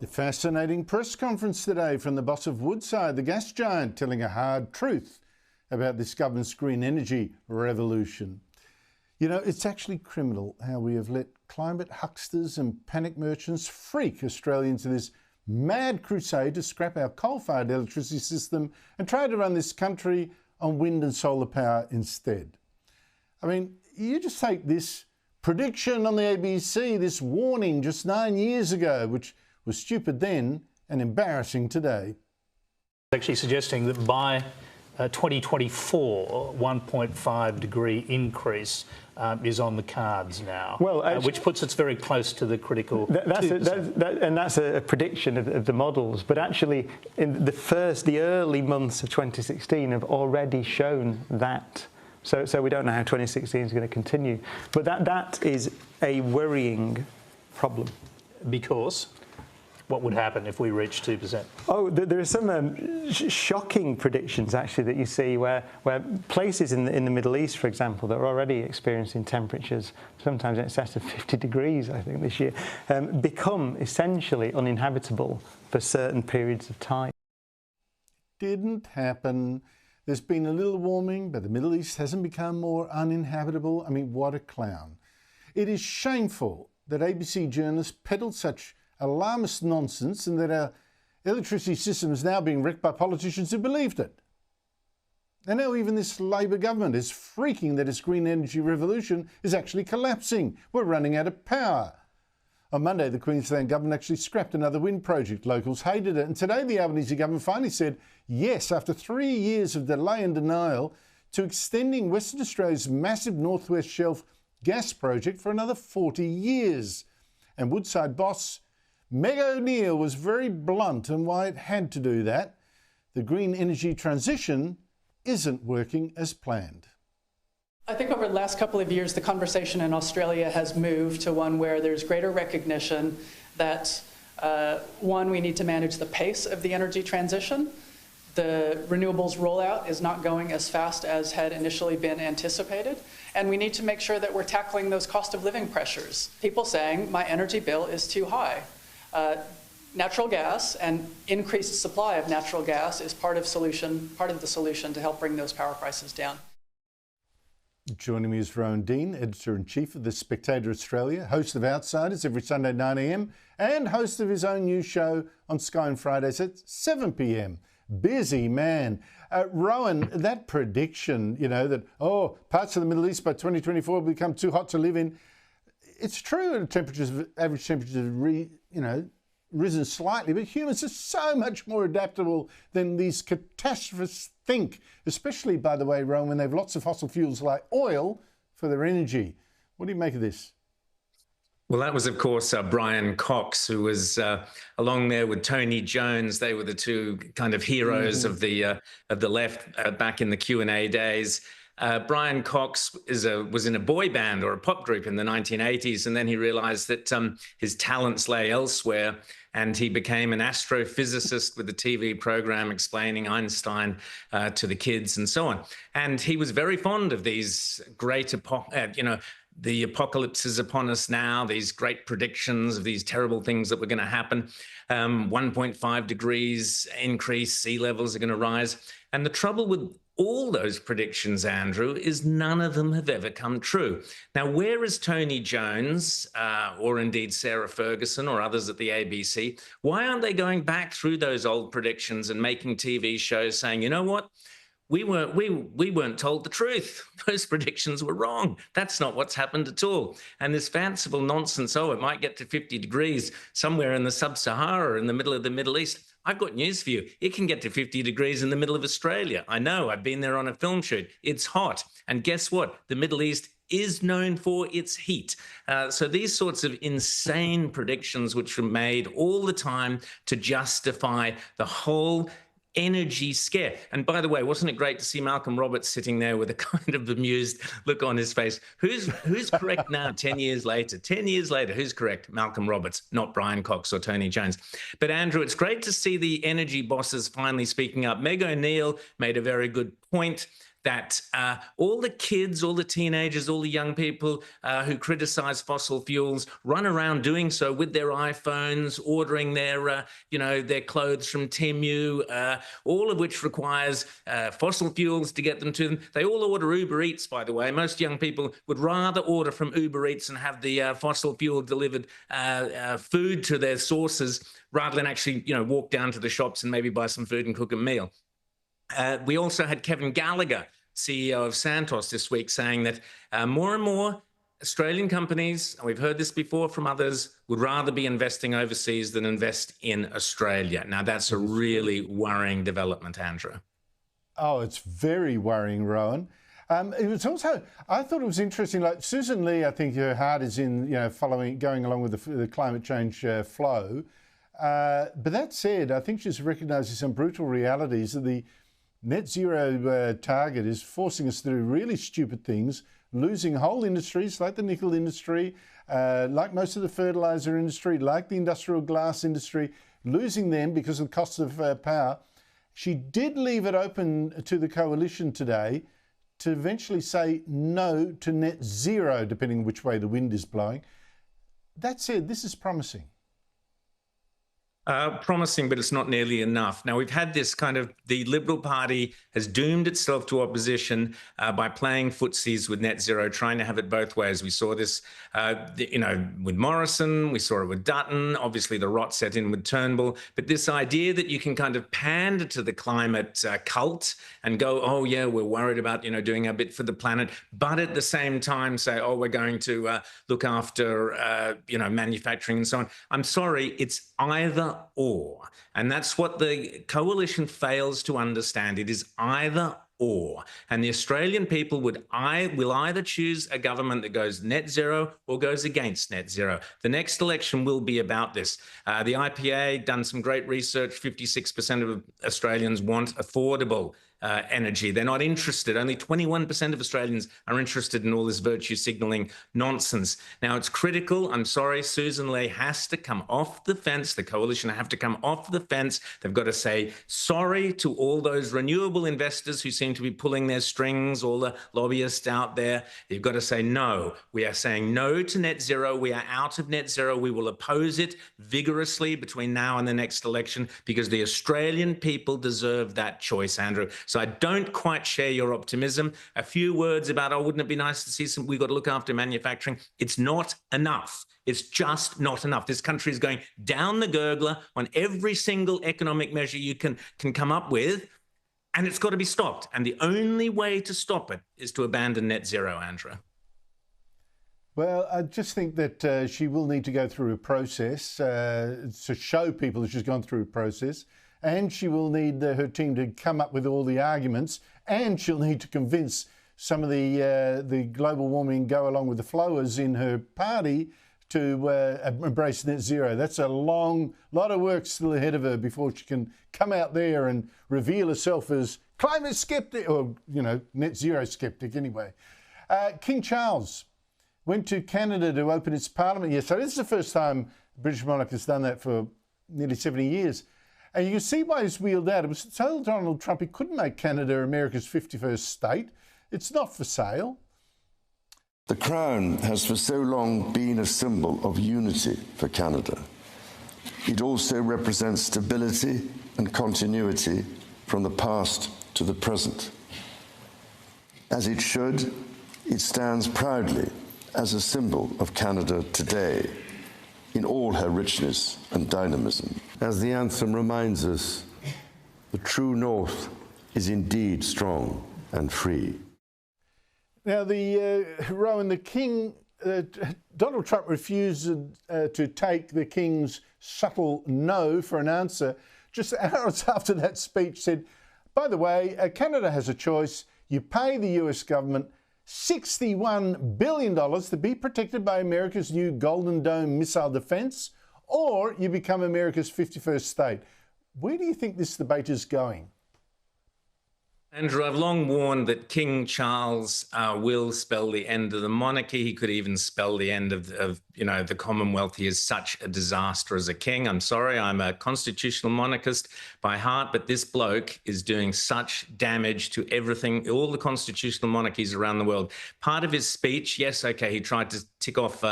The fascinating press conference today from the boss of Woodside, the gas giant, telling a hard truth about this government's green energy revolution. You know, it's actually criminal how we have let climate hucksters and panic merchants freak Australia into this mad crusade to scrap our coal-fired electricity system and try to run this country on wind and solar power instead. I mean, you just take this prediction on the ABC, this warning just 9 years ago, which was stupid then and embarrassing today. Actually suggesting that by 2024, 1.5 degree increase is on the cards now, well, which puts us very close to the critical. That's a prediction of the models. But actually, in the early months of 2016 have already shown that. So we don't know how 2016 is going to continue. But that is a worrying problem. Because what would happen if we reach 2%? Oh, there are some shocking predictions, actually, that you see where places in the Middle East, for example, that are already experiencing temperatures sometimes in excess of 50 degrees, I think, this year, become essentially uninhabitable for certain periods of time. Didn't happen. There's been a little warming, but the Middle East hasn't become more uninhabitable. I mean, what a clown. It is shameful that ABC journalists peddled such alarmist nonsense and that our electricity system is now being wrecked by politicians who believed it. And now even this Labor government is freaking that its green energy revolution is actually collapsing. We're running out of power. On Monday, the Queensland government actually scrapped another wind project. Locals hated it. And today, the Albanese government finally said yes, after 3 years of delay and denial, to extending Western Australia's massive North West Shelf gas project for another 40 years. And Woodside boss Meg O'Neill was very blunt on why it had to do that. The green energy transition isn't working as planned. I think over the last couple of years, the conversation in Australia has moved to one where there's greater recognition that, one, we need to manage the pace of the energy transition. The renewables rollout is not going as fast as had initially been anticipated. And we need to make sure that we're tackling those cost of living pressures. People saying, my energy bill is too high. Natural gas and increased supply of natural gas is part of the solution to help bring those power prices down. Joining me is Rowan Dean, Editor-in-Chief of The Spectator Australia, host of Outsiders every Sunday at 9 a.m, and host of his own news show on Sky on Fridays at 7 p.m. Busy man. Rowan, that prediction, you know, that, parts of the Middle East by 2024 will become too hot to live in. It's true that average temperatures have risen slightly, but humans are so much more adaptable than these catastrophists think, especially, by the way, Rowan, when they have lots of fossil fuels like oil for their energy. What do you make of this? Well, that was, of course, Brian Cox, who was along there with Tony Jones. They were the two kind of heroes of the left back in the Q&A days. Brian Cox was in a boy band or a pop group in the 1980s, and then he realized that his talents lay elsewhere, and he became an astrophysicist with a TV program explaining Einstein to the kids and so on. And he was very fond of these great, the apocalypse is upon us now, these great predictions of these terrible things that were going to happen. 1.5 degrees increase, sea levels are going to rise. And the trouble with all those predictions, Andrew, is none of them have ever come true. Now, where is Tony Jones, or indeed Sarah Ferguson or others at the ABC? Why aren't they going back through those old predictions and making TV shows saying, you know what? We weren't told the truth. Those predictions were wrong. That's not what's happened at all. And this fanciful nonsense, it might get to 50 degrees somewhere in the sub-Sahara, in the middle of the Middle East. I've got news for you. It can get to 50 degrees in the middle of Australia. I know, I've been there on a film shoot. It's hot. And guess what? The Middle East is known for its heat. So these sorts of insane predictions which were made all the time to justify the whole energy scare. And by the way, wasn't it great to see Malcolm Roberts sitting there with a kind of bemused look on his face? Who's correct now, 10 years later? 10 years later, who's correct? Malcolm Roberts, not Brian Cox or Tony Jones. But Andrew, it's great to see the energy bosses finally speaking up. Meg O'Neill made a very good point that all the kids, all the teenagers, all the young people who criticize fossil fuels run around doing so with their iPhones, ordering their, their clothes from Temu, all of which requires fossil fuels to get them to them. They all order Uber Eats, by the way. Most young people would rather order from Uber Eats and have the fossil fuel delivered food to their sources rather than actually, walk down to the shops and maybe buy some food and cook a meal. We also had Kevin Gallagher, CEO of Santos, this week saying that more and more Australian companies, and we've heard this before from others, would rather be investing overseas than invest in Australia. Now, that's a really worrying development, Andrew. Oh, it's very worrying, Rowan. It was also, I thought it was interesting, like Susan Lee, I think her heart is in, going along with the climate change flow. But that said, I think she's recognising some brutal realities that the net zero target is forcing us to do really stupid things, losing whole industries like the nickel industry, like most of the fertiliser industry, like the industrial glass industry, losing them because of the cost of power. She did leave it open to the coalition today to eventually say no to net zero, depending on which way the wind is blowing. That said, this is promising. Promising, but it's not nearly enough. Now, we've had this kind of, the Liberal Party has doomed itself to opposition by playing footsies with net zero, trying to have it both ways. We saw this, with Morrison, we saw it with Dutton, obviously the rot set in with Turnbull, but this idea that you can kind of pander to the climate cult and go, oh yeah, we're worried about, doing our bit for the planet, but at the same time say, oh, we're going to look after, manufacturing and so on. I'm sorry, it's either or. And that's what the coalition fails to understand. It is either or. And the Australian people will either choose a government that goes net zero or goes against net zero. The next election will be about this. The IPA done some great research. 56% of Australians want affordable energy. They're not interested. Only 21% of Australians are interested in all this virtue signalling nonsense. Now, it's critical. I'm sorry, Susan Lee has to come off the fence. The coalition have to come off the fence. They've got to say sorry to all those renewable investors who seem to be pulling their strings, all the lobbyists out there. You've got to say no. We are saying no to net zero. We are out of net zero. We will oppose it vigorously between now and the next election because the Australian people deserve that choice, Andrew. So I don't quite share your optimism. A few words about, oh, wouldn't it be nice to see we've got to look after manufacturing. It's not enough. It's just not enough. This country is going down the gurgler on every single economic measure you can come up with, and it's got to be stopped. And the only way to stop it is to abandon net zero, Andrew. Well, I just think that she will need to go through a process to show people that she's gone through a process. And she will need her team to come up with all the arguments, and she'll need to convince some of the global warming go along with the flowers in her party to embrace net zero. That's a lot of work still ahead of her before she can come out there and reveal herself as climate skeptic, or net zero skeptic anyway. King Charles went to Canada to open its parliament yesterday. This is the first time the British monarch has done that for nearly 70 years. And you can see why he's wheeled out. It was told Donald Trump he couldn't make Canada America's 51st state. It's not for sale. The Crown has for so long been a symbol of unity for Canada. It also represents stability and continuity from the past to the present. As it should, it stands proudly as a symbol of Canada today, in all her richness and dynamism. As the anthem reminds us, the true north is indeed strong and free. Now, Rowan, the King, Donald Trump refused to take the King's subtle no for an answer. Just hours after that speech said, by the way, Canada has a choice. You pay the US government $61 billion to be protected by America's new Golden Dome missile defence, or you become America's 51st state. Where do you think this debate is going? Andrew, I've long warned that King Charles will spell the end of the monarchy. He could even spell the end of the Commonwealth. He is such a disaster as a king. I'm sorry, I'm a constitutional monarchist by heart, but this bloke is doing such damage to everything, all the constitutional monarchies around the world. Part of his speech, yes, okay, he tried to tick off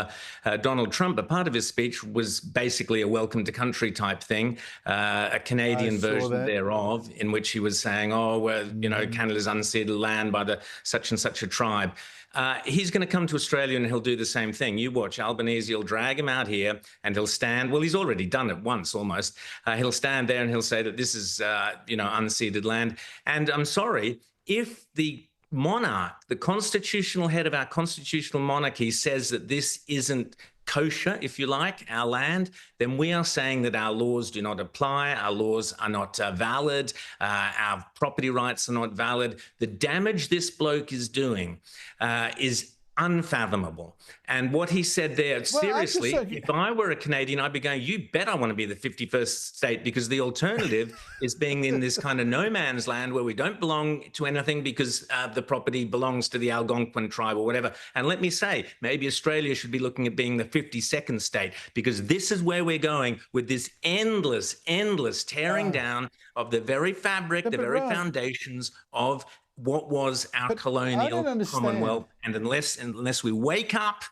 Donald Trump, but part of his speech was basically a welcome to country type thing, a Canadian version thereof, in which he was saying, oh, well, Canada's unceded land by the such and such a tribe. He's going to come to Australia and he'll do the same thing. You watch. Albanese, he'll drag him out here and he'll stand. Well, he's already done it once almost. He'll stand there and he'll say that this is, unceded land. And I'm sorry, if the monarch, the constitutional head of our constitutional monarchy, says that this isn't kosher, if you like, our land, then we are saying that our laws do not apply, our laws are not valid, our property rights are not valid. The damage this bloke is doing is unfathomable. And what he said there, seriously, if I were a Canadian, I'd be going, you bet I want to be the 51st state, because the alternative is being in this kind of no man's land where we don't belong to anything because the property belongs to the Algonquin tribe or whatever. And let me say, maybe Australia should be looking at being the 52nd state, because this is where we're going with this endless tearing down of the very fabric, the very foundations of what was our colonial Commonwealth. And unless we wake up,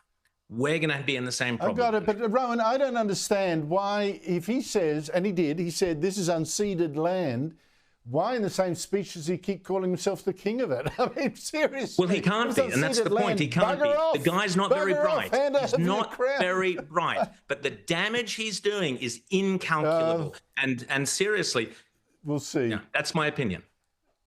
we're going to be in the same problem. I've got it, but Rowan, I don't understand why, if he says, and he said this is unceded land, why in the same speech does he keep calling himself the king of it? I mean, seriously. Well, he can't be, and that's the point. He can't be. The guy's not very bright. He's not very bright. But the damage he's doing is incalculable. And seriously, we'll see. Yeah, that's my opinion.